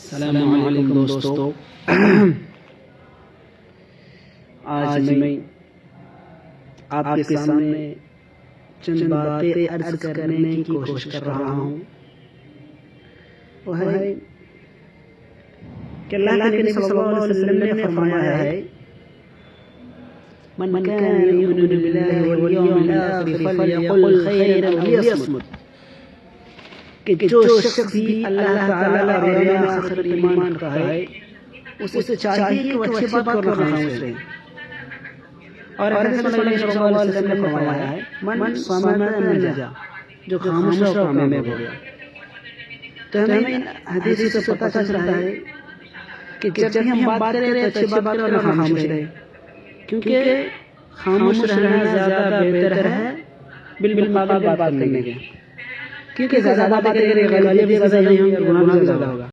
السلام علیکم دوستو، آج میں آپ کے سامنے چند باتیں عرض کرنے کی کوشش کر رہا ہوں۔ وہ ہے کہ اللہ کے نبی صلی اللہ علیہ وسلم نے فرمایا ہے من كان يؤمن بالله واليوم الآخر فليقل خيرا أو ليصمت، کہ جو شخص بھی اللہ تعالیٰ اور یوم آخر پر ایمان رکھتا ہے اسے چاہیے کہ وہ اچھی بات کر خاموش رہے۔ اور حضرت صلی اللہ علیہ وسلم نے فرمایا ہے من صمت نجا، جو خاموش رہا کامیاب ہو گیا۔ تو ہمیں حدیث سے پتہ چلتا ہے کہ جب بھی ہم بات کریں تو اچھی بات کریں اور خاموش رہے، کیونکہ خاموش رہنا زیادہ بہتر ہے بالمقابل بات کرنے کے، کیونکہ زیادہ بات کریں گے غلطی بھی زیادہ نہیں ہوگی اور گناہ بھی زیادہ ہوگا۔